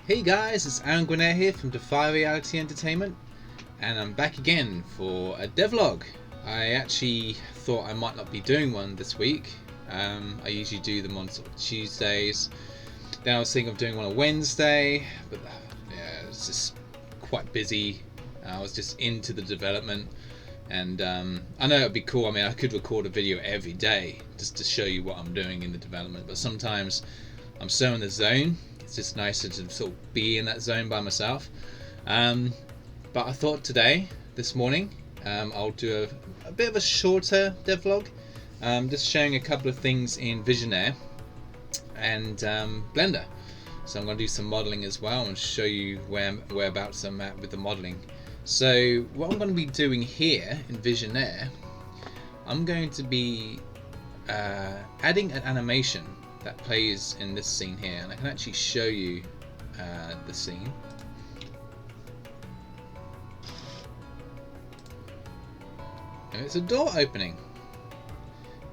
Hey guys, it's Aaron Gwinnett here from Defy Reality Entertainment, and I'm back again for a devlog. I actually thought I might not be doing one this week. I usually do them on sort of Tuesdays. Then I was thinking of doing one on Wednesday, but yeah, it's just quite busy. I was just into the development, and I know it'd be cool. I mean, I could record a video every day just to show you what I'm doing in the development, but sometimes I'm so in the zone. It's just nicer to sort of be in that zone by myself. But I thought this morning, I'll do a bit of a shorter devlog, just showing a couple of things in Visionaire and Blender. So I'm going to do some modeling as well and show you whereabouts I'm at with the modeling. So what I'm going to be doing here in Visionaire, I'm going to be adding an animation that plays in this scene here, and I can actually show you the scene. And it's a door opening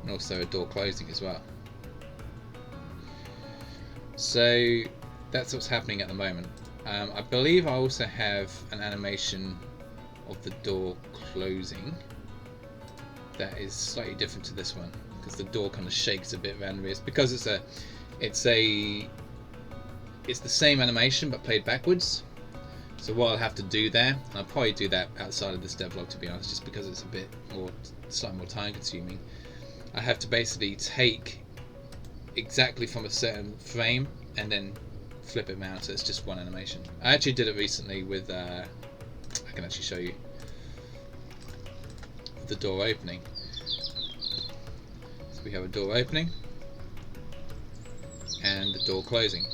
and also a door closing as well. So that's what's happening at the moment. I believe I also have an animation of the door closing that is slightly different to this one, because the door kind of shakes a bit randomly. It's because it's the same animation but played backwards. So what I'll have to do there, and I'll probably do that outside of this devlog to be honest, just because it's a bit more, slightly more time consuming. I have to basically take exactly from a certain frame and then flip it around so it's just one animation. I actually did it recently with I can actually show you the door opening. We have a door opening and the door closing.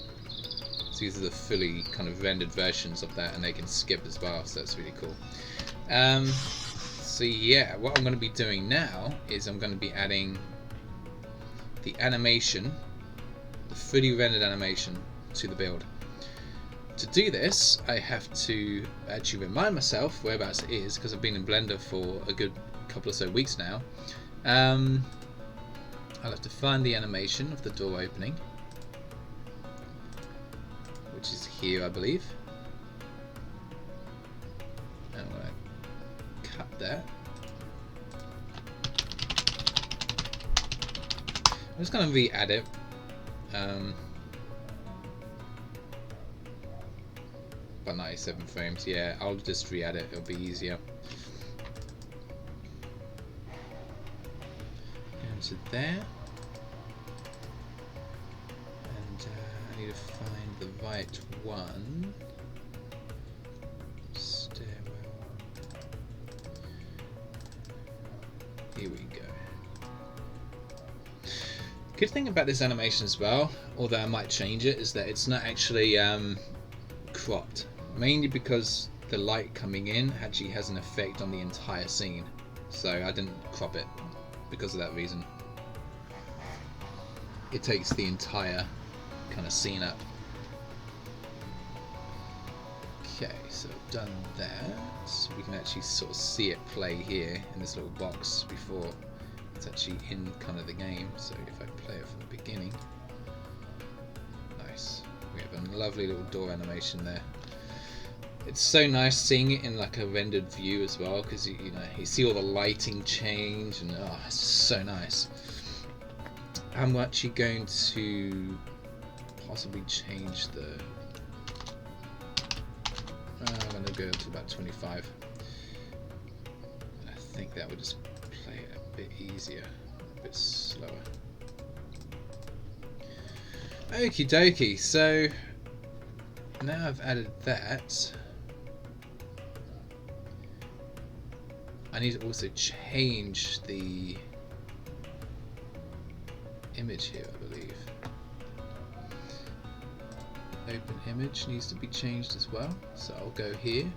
So these are the fully kind of rendered versions of that, and they can skip as well, so that's really cool. So yeah, what I'm going to be doing now is I'm going to be adding the animation, the fully rendered animation, to the build. To do this, I have to actually remind myself whereabouts it is, because I've been in Blender for a good couple or so weeks now. I'll have to find the animation of the door opening, which is here, I believe. And I'm going to cut that. I'm just going to re-add it. About 97 frames. Yeah, I'll just re-add it. It'll be easier. To there, and I need to find the right one. Stairwell. Here we go. Good thing about this animation as well, although I might change it, is that it's not actually cropped, mainly because the light coming in actually has an effect on the entire scene, so I didn't crop it because of that reason. It takes the entire kind of scene up. Okay, so I've done that. So we can actually sort of see it play here in this little box before it's actually in kind of the game. So if I play it from the beginning, nice. We have a lovely little door animation there. It's so nice seeing it in like a rendered view as well, because you know, you see all the lighting change, and oh, it's so nice. I'm actually going to possibly change the. I'm going to go to about 25. I think that would just play it a bit easier, a bit slower. Okie dokie. So now I've added that, I need to also change the image here, I believe. Open image needs to be changed as well, so I'll go here,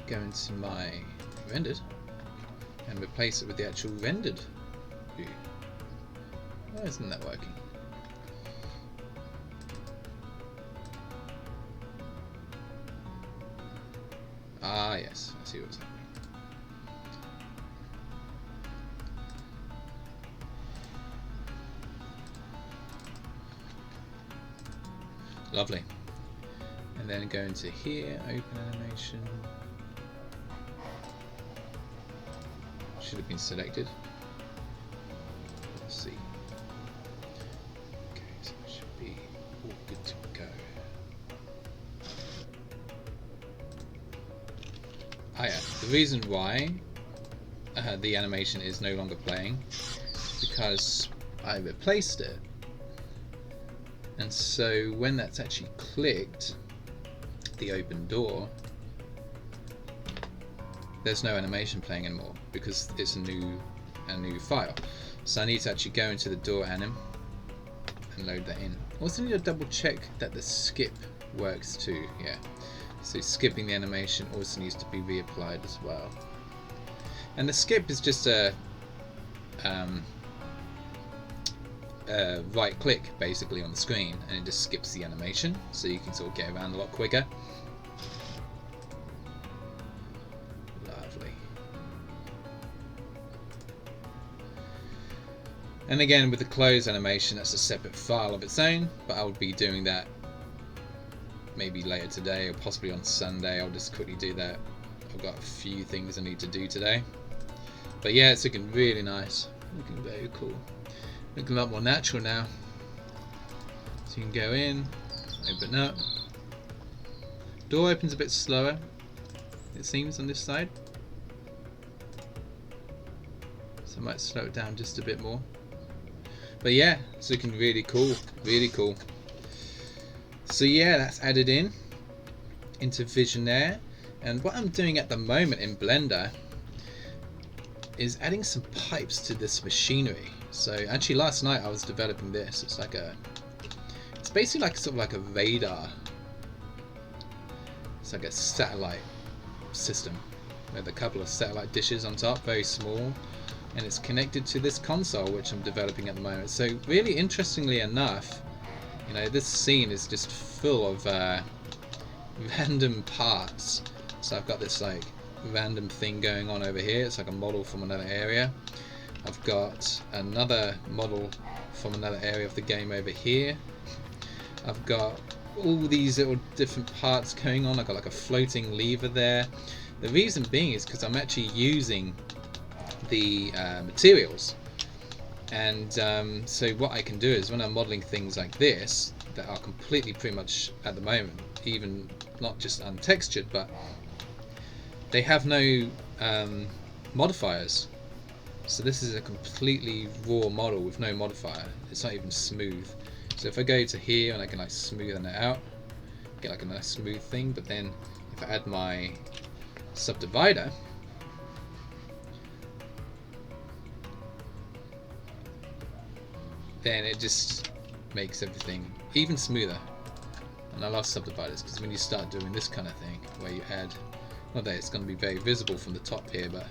go into my rendered, and replace it with the actual rendered view. Why isn't that working? Ah yes, I see what's happening. Lovely. And then go into here, open animation. Should have been selected. Let's see. Okay, so it should be all good to go. Ah yeah, the reason why the animation is no longer playing is because I replaced it. And so when that's actually clicked, the open door, there's no animation playing anymore because it's a new file. So I need to actually go into the door anim and load that in. Also need to double check that the skip works too. Yeah. So skipping the animation also needs to be reapplied as well. And the skip is just a right click basically on the screen, and it just skips the animation, so you can sort of get around a lot quicker. Lovely. And again with the close animation, that's a separate file of its own, but I will be doing that maybe later today or possibly on Sunday. I'll just quickly do that. I've got a few things I need to do today. But yeah, it's looking really nice. Looking very cool. Looking a lot more natural now. So you can go in, open up. Door opens a bit slower, it seems, on this side. So I might slow it down just a bit more. But yeah, it's looking really cool. Really cool. So yeah, that's added into Visionaire. And what I'm doing at the moment in Blender is adding some pipes to this machinery. So actually last night I was developing this. It's basically like sort of like a radar. It's like a satellite system with a couple of satellite dishes on top, very small, and it's connected to this console which I'm developing at the moment. So really interestingly enough, you know, this scene is just full of random parts. So I've got this like random thing going on over here. It's like a model from another area. I've got another model from another area of the game over here. I've got all these little different parts going on. I've got like a floating lever there. The reason being is because I'm actually using the materials. And so what I can do is when I'm modeling things like this that are completely pretty much at the moment, even not just untextured, but they have no modifiers. So this is a completely raw model with no modifier. It's not even smooth. So if I go to here and I can like smoothen it out, get like a nice smooth thing, but then if I add my subdivider, then it just makes everything even smoother. And I love subdividers because when you start doing this kind of thing where you add, not that it's going to be very visible from the top here, but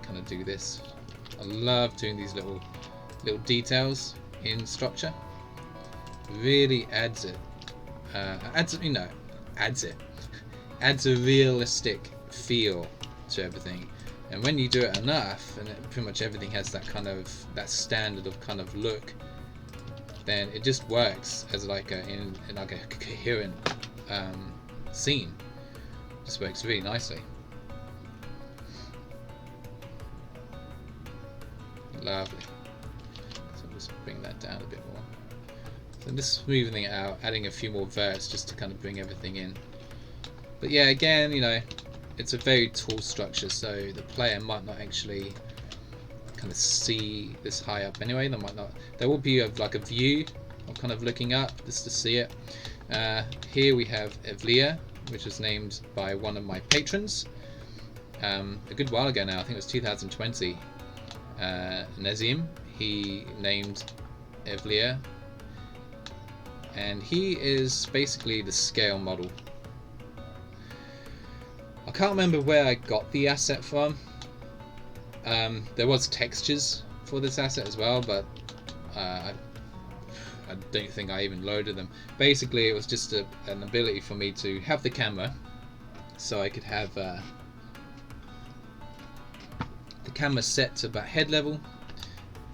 kind of do this. I love doing these little details in structure. Really adds it. Adds a realistic feel to everything. And when you do it enough, and pretty much everything has that kind of standard of kind of look, then it just works as like in like a coherent scene. It just works really nicely. Lovely. So I'll just bring that down a bit more. So I'm just smoothing it out, adding a few more verts just to kind of bring everything in. But yeah, again, you know, it's a very tall structure, so the player might not actually kind of see this high up anyway. There will be like a view of kind of looking up just to see it. Here we have Evlia, which was named by one of my patrons a good while ago now. I think it was 2020. Nezim, he named Evlia, and he is basically the scale model. I can't remember where I got the asset from. There was textures for this asset as well, but I don't think I even loaded them. Basically it was just an ability for me to have the camera, so I could have the camera set to about head level,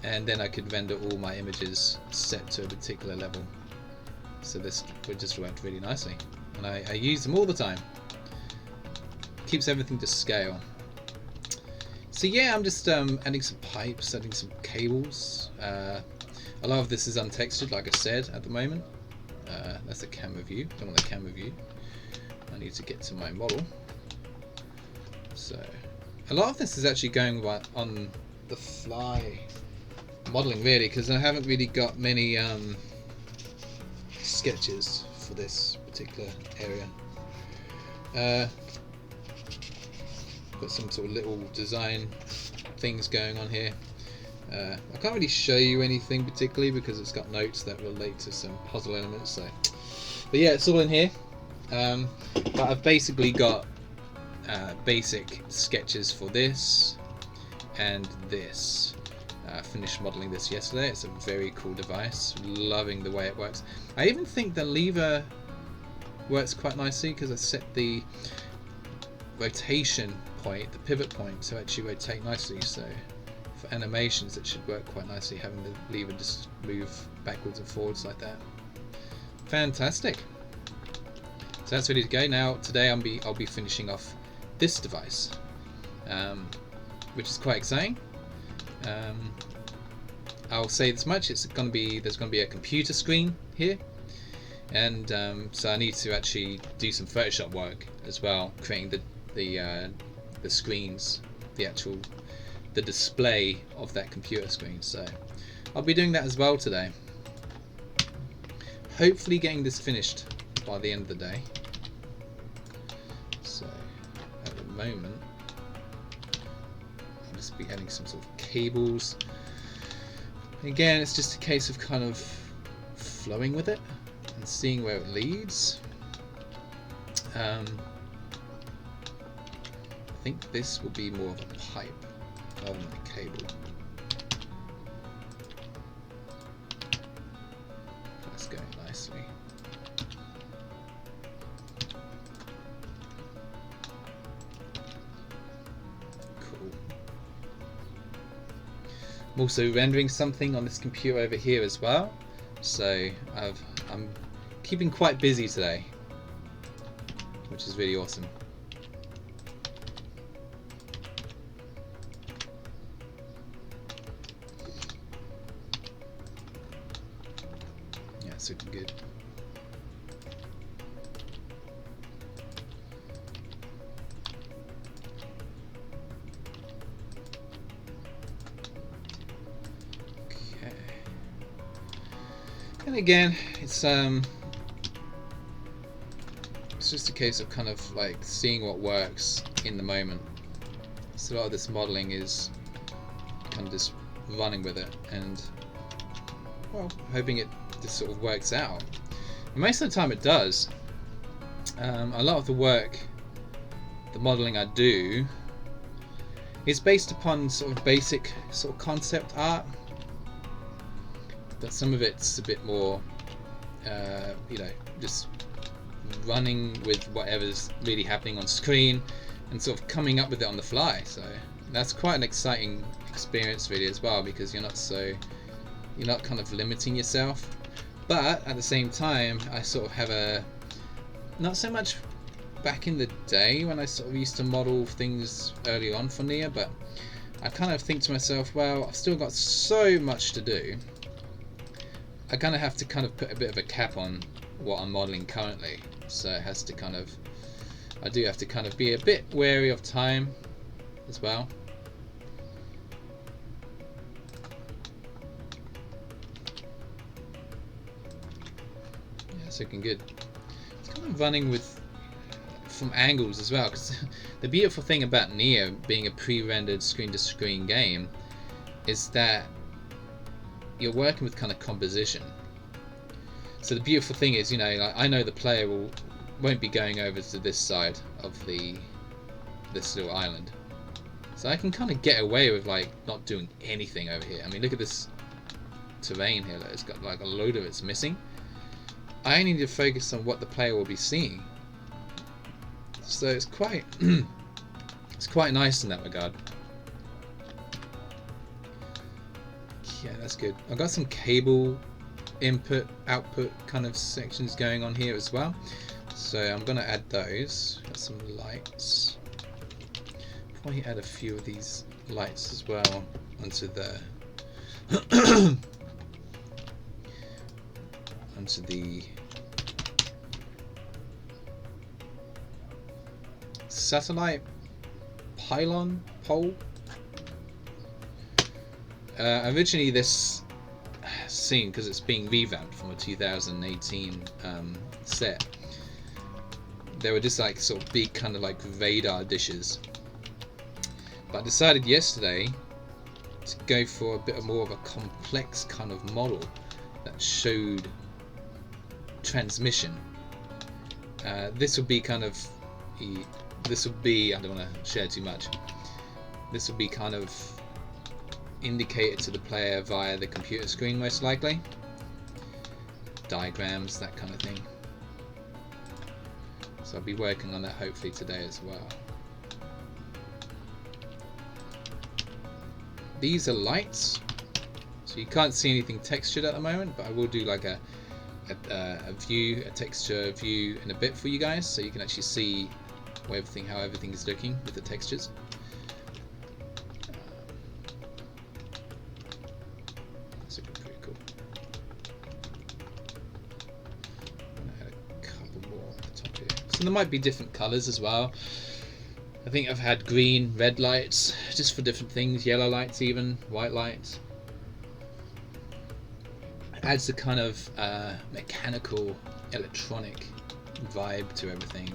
and then I could render all my images set to a particular level. So this would just work really nicely, and I use them all the time. Keeps everything to scale. So yeah, I'm just adding some pipes, adding some cables. A lot of this is untextured, like I said, at the moment. That's the camera view. Don't want the camera view. I need to get to my model. So a lot of this is actually going on the fly modeling, really, because I haven't really got many sketches for this particular area. Got some sort of little design things going on here. I can't really show you anything particularly because it's got notes that relate to some puzzle elements. So, but yeah, it's all in here. But I've basically got basic sketches for this and this. I finished modeling this yesterday. It's a very cool device. Loving the way it works. I even think the lever works quite nicely because I set the rotation point, the pivot point, to actually rotate nicely. So for animations it should work quite nicely, having the lever just move backwards and forwards like that. Fantastic. So that's ready to go. Now today I'll be finishing off this device, which is quite exciting. I'll say this much: there's going to be a computer screen here, and so I need to actually do some Photoshop work as well, creating the screens, the display of that computer screen. So I'll be doing that as well today. Hopefully getting this finished by the end of the day. So at the moment I'll just be adding some sort of cables. Again, it's just a case of kind of flowing with it and seeing where it leads. I think this will be more of a pipe rather than a cable. That's going nicely. Cool. I'm also rendering something on this computer over here as well, so I'm keeping quite busy today, which is really awesome. Yeah, it's looking good. And again, it's just a case of kind of like seeing what works in the moment. So a lot of this modeling is kind of just running with it and, well, hoping it just sort of works out. And most of the time it does. A lot of the work, the modeling I do, is based upon sort of basic sort of concept art. But some of it's a bit more, you know, just running with whatever's really happening on screen and sort of coming up with it on the fly. So that's quite an exciting experience really as well, because you're not kind of limiting yourself, but at the same time I sort of have a, not so much back in the day when I sort of used to model things early on for Neyyah, but I kind of think to myself, well, I've still got so much to do. I kind of have to kind of put a bit of a cap on what I'm modeling currently, so it has to kind of, I do have to kind of be a bit wary of time as well. Yeah, it's looking good. It's kind of running with from angles as well, because the beautiful thing about Neyyah being a pre-rendered screen-to-screen game is that you're working with kind of composition. So the beautiful thing is, you know, like, I know the player won't be going over to this side of this little island, so I can kind of get away with like not doing anything over here. I mean, look at this terrain here. It's got like a load of it's missing. I only need to focus on what the player will be seeing. So it's quite it's quite nice in that regard. Yeah, that's good. I've got some cable input output kind of sections going on here as well, so I'm going to add those. Got some lights. Probably add a few of these lights as well onto the onto the satellite pylon pole. Originally this scene, because it's being revamped from a 2018 set, they were just like sort of big kind of like radar dishes, but I decided yesterday to go for a bit more of a complex kind of model that showed transmission. This will be kind of, this will be, I don't want to share too much, this will be kind of indicated to the player via the computer screen most likely. Diagrams, that kind of thing. So I'll be working on that hopefully today as well. These are lights, so you can't see anything textured at the moment, but I will do like a texture view in a bit for you guys, so you can actually see how everything is looking with the textures. That's looking pretty cool. I'm gonna add a couple more at the top here. So there might be different colours as well. I think I've had green, red lights, just for different things, yellow lights even, white lights. It adds a kind of mechanical, electronic vibe to everything.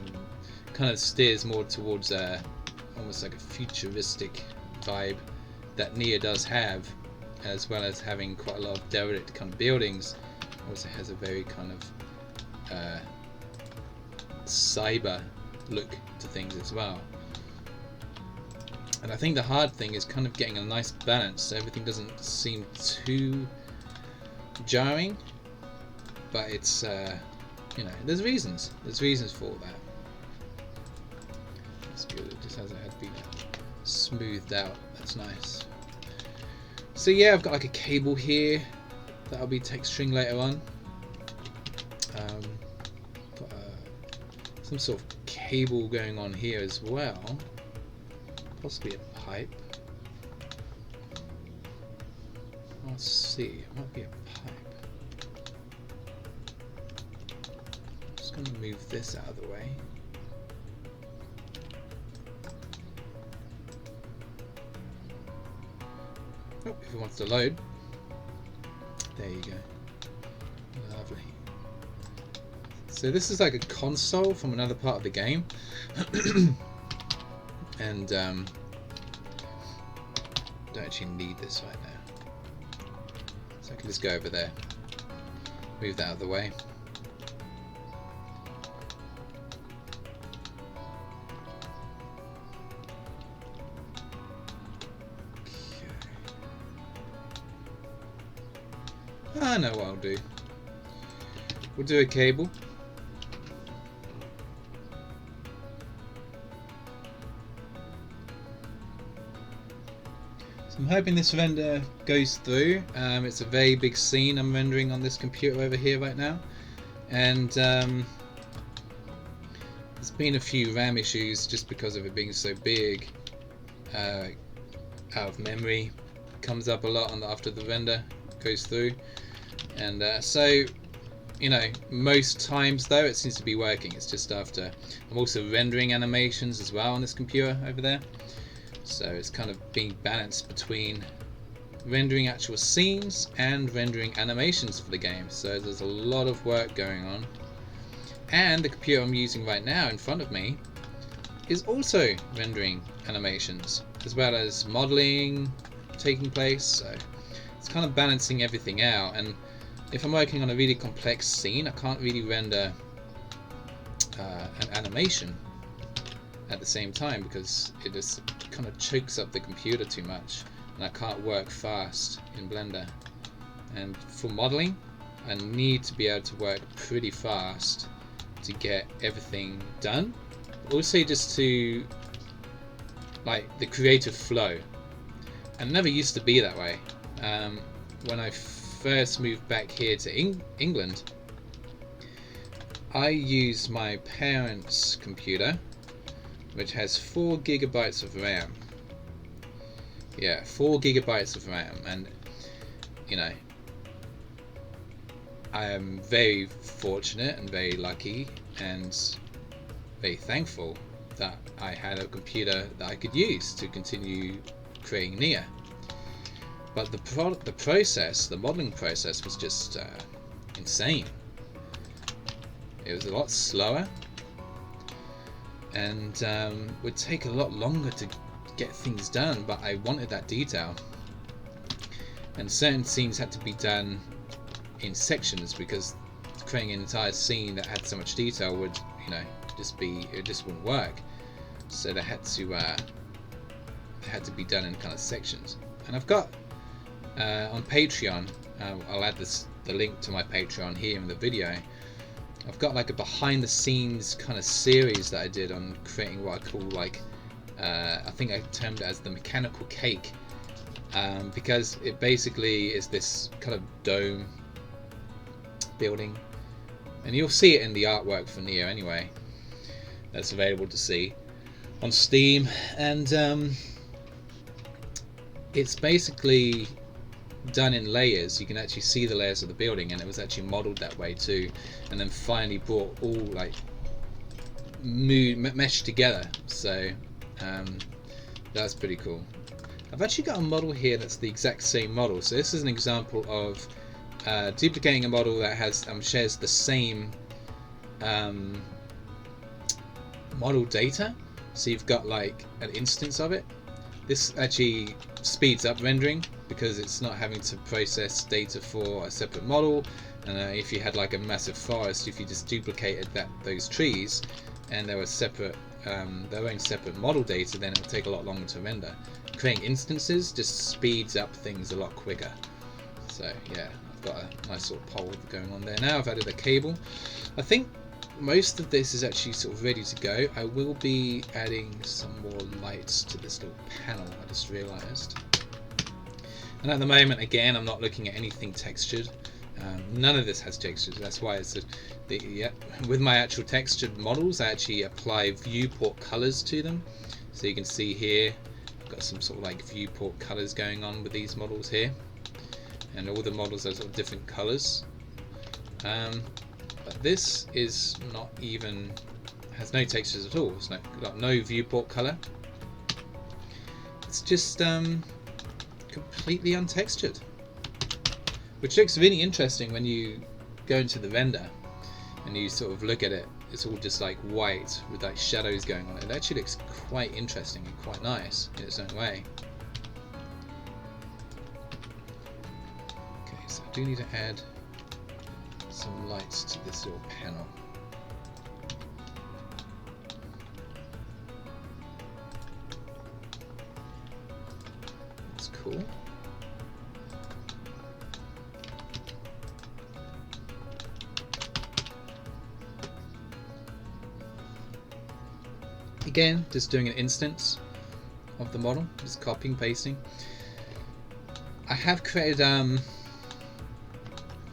Kind of steers more towards almost like a futuristic vibe that Neyyah does have, as well as having quite a lot of derelict kind of buildings. Also has a very kind of cyber look to things as well. And I think the hard thing is kind of getting a nice balance so everything doesn't seem too jarring, but it's you know, there's reasons for all that. That's good. It just hasn't been smoothed out. That's nice. So yeah, I've got like a cable here that I'll be texturing later on. Got some sort of cable going on here as well. Possibly a pipe. Let's see, it might be a pipe. I'm just going to move this out of the way. Oh, if it wants to load. There you go. Lovely. So this is like a console from another part of the game. And don't actually need this right now, so I can just go over there, move that out of the way. Okay. I know what I'll do. We'll do a cable. I'm hoping this render goes through. It's a very big scene I'm rendering on this computer over here right now, and there's been a few RAM issues just because of it being so big. Out of memory comes up a lot after the render goes through, and so you know, most times though it seems to be working. It's just after I'm also rendering animations as well on this computer over there. So it's kind of being balanced between rendering actual scenes and rendering animations for the game. So there's a lot of work going on. And the computer I'm using right now in front of me is also rendering animations, as well as modeling taking place. So it's kind of balancing everything out. And if I'm working on a really complex scene, I can't really render an animation at the same time, because it just kind of chokes up the computer too much and I can't work fast in Blender. And for modeling, I need to be able to work pretty fast to get everything done. Also just to like the creative flow. And it never used to be that way. When I first moved back here to England, I used my parents' computer, which has 4 gigabytes of RAM. Yeah, 4 gigabytes of RAM, and you know, I am very fortunate and very lucky and very thankful that I had a computer that I could use to continue creating Neyyah. But the process, the modeling process, was just insane. It was a lot slower, and would take a lot longer to get things done, but I wanted that detail, and certain scenes had to be done in sections because creating an entire scene that had so much detail would, you know, it just wouldn't work. So they had to be done in kind of sections. And I've got on Patreon, I'll add the link to my Patreon here in the video. I've got like a behind the scenes kind of series that I did on creating what I call like I think I termed it as the mechanical cake, because it basically is this kind of dome building, and you'll see it in the artwork for Neyyah anyway, that's available to see on Steam. And it's basically done in layers. You can actually see the layers of the building, and it was actually modeled that way too, and then finally brought all like meshed together. So that's pretty cool. I've actually got a model here that's the exact same model. So this is an example of duplicating a model that has shares the same model data. So you've got like an instance of it. This actually speeds up rendering because it's not having to process data for a separate model. And if you had like a massive forest, if you just duplicated those trees and they were separate, their own separate model data, then it would take a lot longer to render. Creating instances just speeds up things a lot quicker. So yeah, I've got a nice sort of pole going on there. Now I've added a cable. I think most of this is actually sort of ready to go. I will be adding some more lights to this little panel, I just realized. And at the moment, again, I'm not looking at anything textured. None of this has textures. That's why it's with my actual textured models, I actually apply Viewport Colors to them. So you can see here, I've got some sort of like Viewport Colors going on with these models here, and all the models are sort of different colors. But this is not even, has no textures at all. It's got no viewport color. It's just completely untextured, which looks really interesting when you go into the render and you sort of look at it. It's all just like white with like shadows going on. It actually looks quite interesting and quite nice in its own way. Okay, so I do need to add some lights to this little panel. That's cool. Again, just doing an instance of the model, just copying, pasting. I have created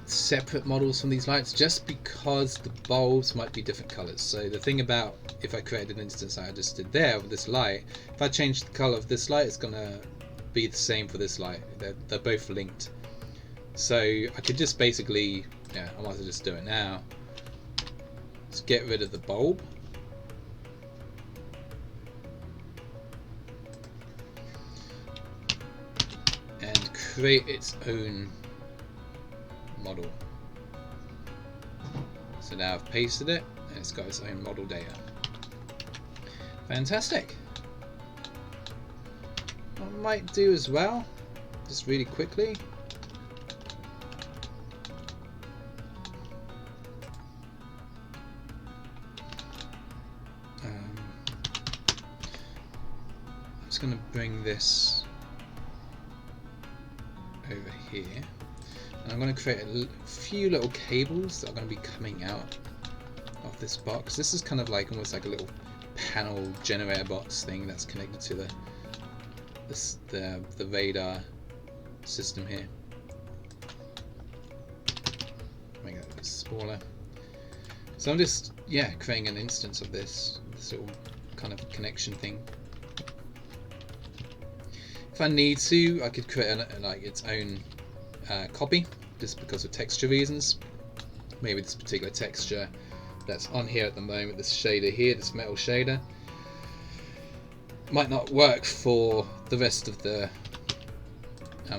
separate models from these lights just because the bulbs might be different colors. So the thing about, if I created an instance like I just did there with this light, if I change the color of this light, it's gonna be the same for this light. They're both linked. So I could just basically, yeah, I might as well just do it now. Let's get rid of the bulb. And create its own model. So now I've pasted it and it's got its own model data. Fantastic. What I might do as well, just really quickly, I'm just going to bring this over here. And I'm going to create a few little cables that are going to be coming out of this box. This is kind of like almost like a little panel generator box thing that's connected to the radar system here. smaller. So I'm just, yeah, creating an instance of this little kind of connection thing. If I need to, I could create like its own copy, just because of texture reasons. Maybe this particular texture that's on here at the moment, this shader here, this metal shader, might not work for the rest of the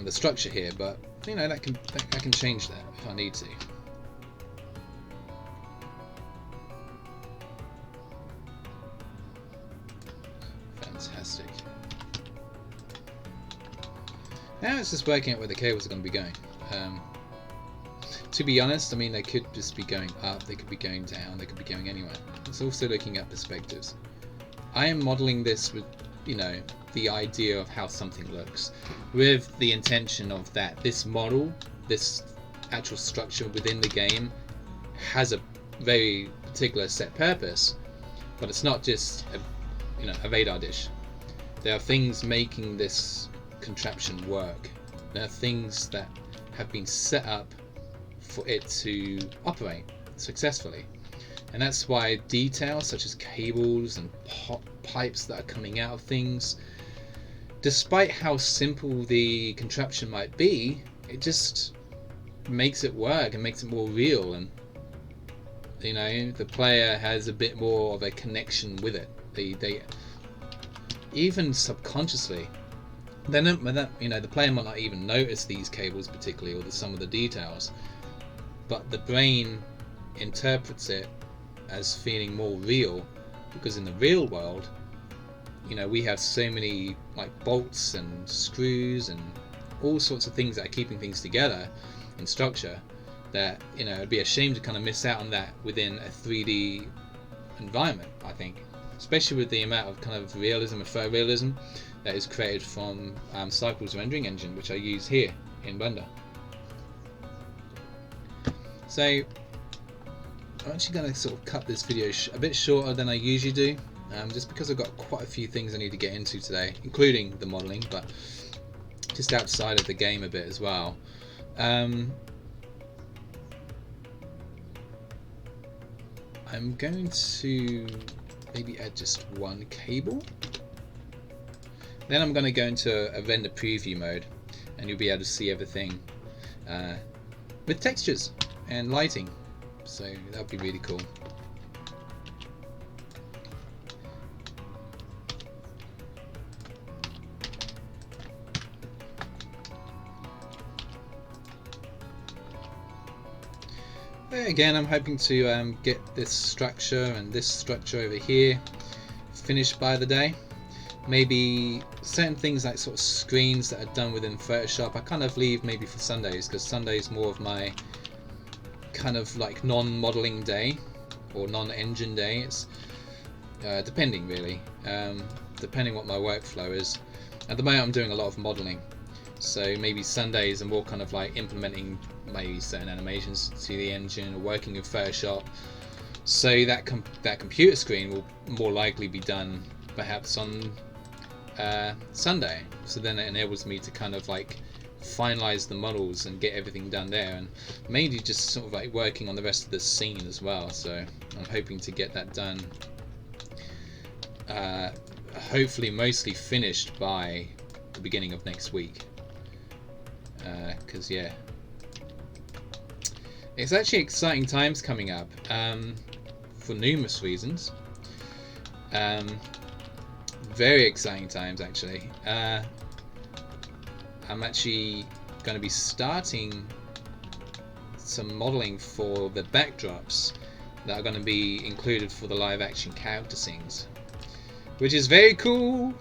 structure here, but you know, I can change that if I need to. Fantastic. Now it's just working out where the cables are going to be going. To be honest, I mean, they could just be going up, they could be going down, they could be going anywhere. It's also looking at perspectives. I am modeling this with, you know, the idea of how something looks, with the intention of that this model, this actual structure within the game, has a very particular set purpose, but it's not just a radar dish. There are things making this contraption work. There are things that have been set up for it to operate successfully, and that's why details such as cables and pipes that are coming out of things, despite how simple the contraption might be, it just makes it work and makes it more real, and you know, the player has a bit more of a connection with it. They even subconsciously, you know, the player might not even notice these cables particularly, or some of the details, but the brain interprets it as feeling more real, because in the real world, you know, we have so many like bolts and screws and all sorts of things that are keeping things together in structure, that, you know, it'd be a shame to kind of miss out on that within a 3D environment, I think, especially with the amount of kind of realism and photorealism that is created from Cycle's rendering engine, which I use here in Blender. So I'm actually going to sort of cut this video a bit shorter than I usually do, just because I've got quite a few things I need to get into today, including the modelling, but just outside of the game a bit as well. I'm going to maybe add just one cable. Then I'm going to go into a render preview mode, and you'll be able to see everything with textures and lighting. So that'll be really cool. Again, I'm hoping to get this structure and this structure over here finished by the day. Maybe certain things like sort of screens that are done within Photoshop, I kind of leave maybe for Sundays, because Sunday's more of my kind of like non-modeling day or non-engine day. It's depending really, depending what my workflow is. At the moment I'm doing a lot of modeling, so maybe Sundays are more kind of like implementing maybe certain animations to the engine or working with Photoshop. So that computer screen will more likely be done perhaps on Sunday. So then it enables me to kind of like finalize the models and get everything done there, and mainly just sort of like working on the rest of the scene as well. So I'm hoping to get that done, hopefully mostly finished by the beginning of next week, because yeah, it's actually exciting times coming up for numerous reasons. Very exciting times actually. I'm actually going to be starting some modeling for the backdrops that are going to be included for the live action character scenes, which is very cool.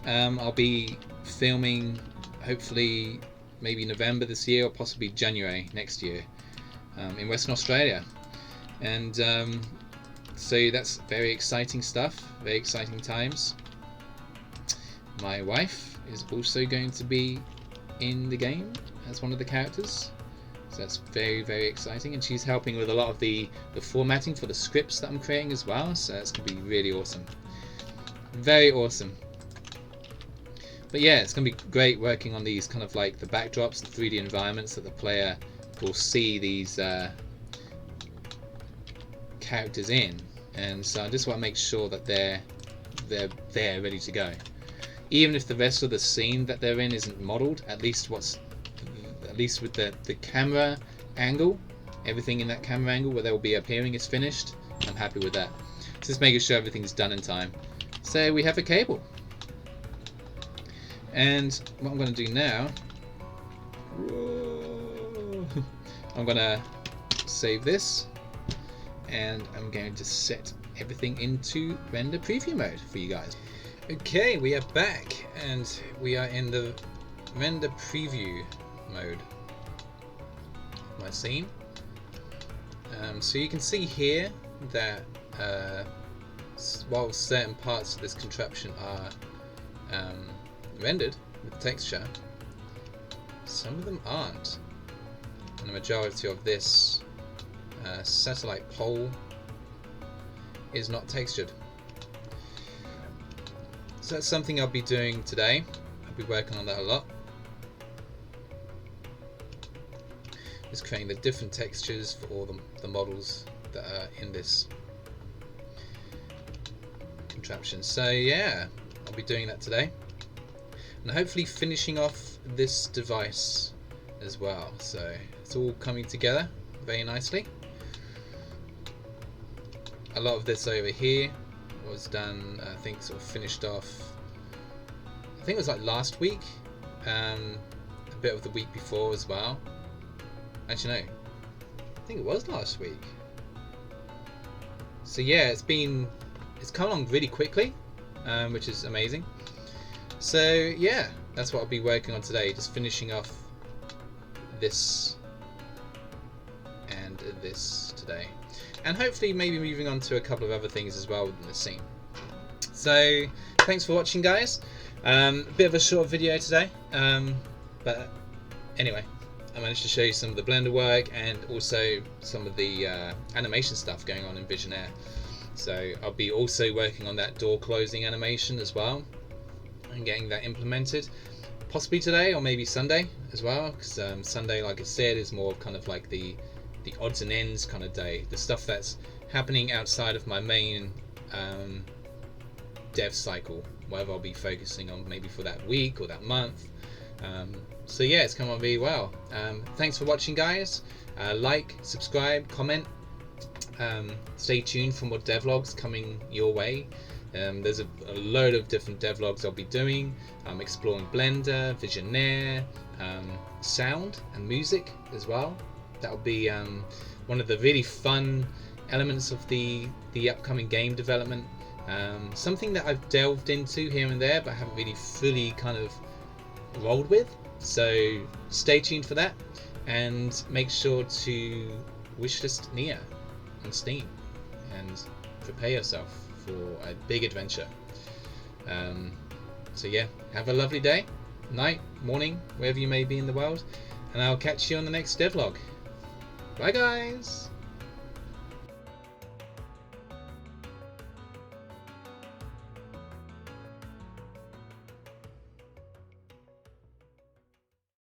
I'll be filming hopefully maybe November this year, or possibly January next year, in Western Australia, and so that's very exciting stuff, very exciting times. My wife is also going to be in the game as one of the characters, so that's very, very exciting, and she's helping with a lot of the formatting for the scripts that I'm creating as well, so that's going to be really awesome, very awesome. But yeah, it's going to be great working on these kind of like the backdrops, the 3D environments that the player will see, these characters in, and so I just want to make sure that they're there ready to go. Even if the rest of the scene that they're in isn't modeled, at least with the camera angle, everything in that camera angle where they'll be appearing is finished. I'm happy with that. Just making sure everything's done in time. So we have a cable, and what I'm going to do now, I'm going to save this, and I'm going to set everything into render preview mode for you guys. Okay, we are back and we are in the render preview mode of my scene. So you can see here that while certain parts of this contraption are rendered with texture, some of them aren't, and the majority of this satellite pole is not textured. So that's something I'll be doing today. I'll be working on that a lot. Just creating the different textures for all the models that are in this contraption. So yeah, I'll be doing that today, and hopefully finishing off this device as well. So it's all coming together very nicely. A lot of this over here was done, I think, sort of finished off, I think it was like last week, a bit of the week before as well. Actually no, I think it was last week. So yeah, it's come along really quickly, which is amazing. So yeah, that's what I'll be working on today, just finishing off this and this today, and hopefully maybe moving on to a couple of other things as well within the scene. So thanks for watching, guys. A bit of a short video today, but anyway, I managed to show you some of the Blender work and also some of the animation stuff going on in Visionaire. So I'll be also working on that door closing animation as well and getting that implemented, possibly today or maybe Sunday as well, because Sunday, like I said, is more kind of like the odds and ends kind of day, the stuff that's happening outside of my main dev cycle, whatever I'll be focusing on maybe for that week or that month. So yeah, it's come on really well. Thanks for watching, guys. Like, subscribe, comment. Stay tuned for more devlogs coming your way. There's a load of different devlogs I'll be doing. Exploring Blender, Visionaire, sound and music as well. That'll be one of the really fun elements of the upcoming game development. Something that I've delved into here and there, but haven't really fully kind of rolled with. So stay tuned for that, and make sure to wishlist Neyyah on Steam and prepare yourself for a big adventure. So yeah, have a lovely day, night, morning, wherever you may be in the world, and I'll catch you on the next devlog. Bye guys!